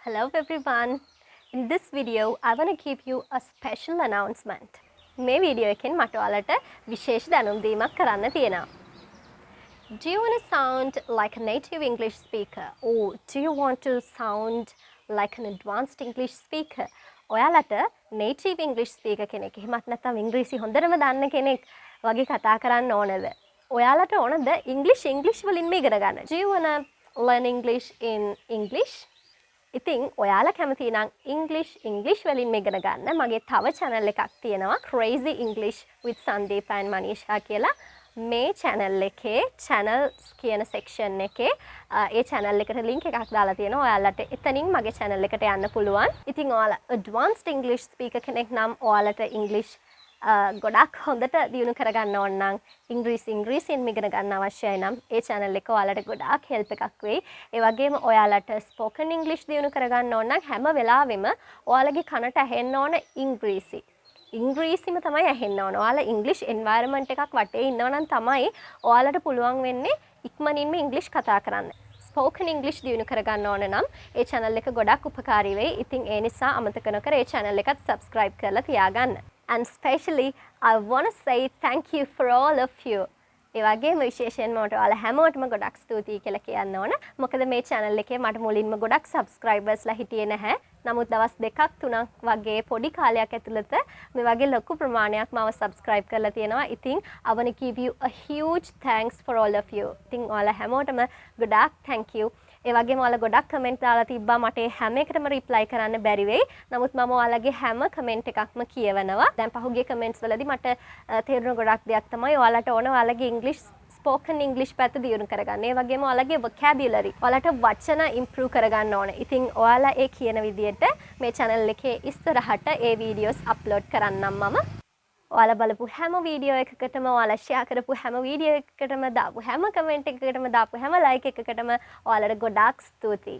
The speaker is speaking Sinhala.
Hello everyone. In this video, I want to give you a special announcement. මේ වීඩියෝ එකෙන් මට ඔයාලට විශේෂ දැනුම් දීමක් කරන්න තියෙනවා. Do you want to sound like a native English speaker or do you want to sound like an advanced English speaker? ඔයාලට native English speaker කෙනෙක් එහෙමත් නැත්නම් ඉංග්‍රීසි හොඳටම දන්න කෙනෙක් වගේ කතා කරන්න ඕනද? ඔයාලට ඕනද English වලින්ම ඉගෙන ගන්න? Do you want to learn English in English? ඉතින් ඔයාලා කැමති නම් English වලින්ම ඉගෙන ගන්න මගේ තව channel එකක් තියෙනවා Crazy English with Sandeep and Manisha කියලා මේ channel එකේ channels කියන section එකේ ඒ channel එකට link එකක් දාලා තියෙනවා ඔයාලට එතනින් මගේ channel එකට යන්න පුළුවන්. ඉතින් ඔයාලා advanced English speaker කෙනෙක් නම් ඔයාලට English ගොඩක් හොඳට දියුණු කරගන්න ඕන නම් ඉංග්‍රීසියෙන් ඉගෙන ගන්න අවශ්‍යයි නම් ඒ channel එක ඔයාලට ගොඩාක් help එකක් වෙයි. ඒ වගේම ඔයාලට spoken English දියුණු කරගන්න ඕන නම් හැම වෙලාවෙම ඔයාලගේ කනට ඇහෙන්න ඕන ඉංග්‍රීසිම තමයි ඇහෙන්න ඕන. ඔයාලා English environment එකක් වටේ ඉන්නවා නම් තමයි ඔයාලට පුළුවන් වෙන්නේ ඉක්මනින්ම English කතා කරන්න. spoken English දියුණු කරගන්න ඕන නම් ඒ channel එක ගොඩක් උපකාරී වෙයි. ඉතින් ඒ නිසා අමතක නොකර ඒ channel එකත් subscribe කරලා තියාගන්න. And especially, I want to say thank you for all of you. ඒ වගේම විශේෂයෙන්ම මට ඔයාලා හැමෝටම ගොඩක් ස්තුතියි කියලා කියන්න ඕන. මොකද මේ channel එකේ මට මුලින්ම ගොඩක් subscribersලා හිටියේ නැහැ. නමුත් දවස් 2ක් 3ක් වගේ පොඩි කාලයක් ඇතුළත මේ වගේ ලොකු ප්‍රමාණයක් මාව subscribe කරලා තියෙනවා. ඉතින් I want to give you a huge thanks for all of you. ඉතින් ඔයාලා හැමෝටම ගොඩක් thank you. ඒ වගේම ඔයාලා ගොඩක් කමෙන්ට් දාලා තිබ්බා මට හැම එකටම රිප්ලයි කරන්න බැරි වෙයි. නමුත් මම ඔයාලගේ හැම කමෙන්ට් එකක්ම කියවනවා. දැන් පහුගිය කමෙන්ට්ස් වලදී මට තේරුණ ගොඩක් දෙයක් තමයි ඔයාලට ඕන ඔයාලගේ spoken English පැත්ත දියුණු කරගන්න. ඒ වගේම ඔයාලගේ vocabulary ඔයාලට වචන improve කරගන්න ඕන. ඉතින් ඔයාලා ඒ කියන විදිහට මේ channel එකේ ඉස්සරහට ඒ videos upload කරන්නම් මම. ඔයාලා බලපු හැම වීඩියෝ එකකටම ඔයාලා ෂෙයා කරපු හැම වීඩියෝ එකකටම දාපු හැම කමෙන්ට් එකකටම දාපු හැම ලයික් එකකටම ඔයාලට ගොඩාක් ස්තුතියි.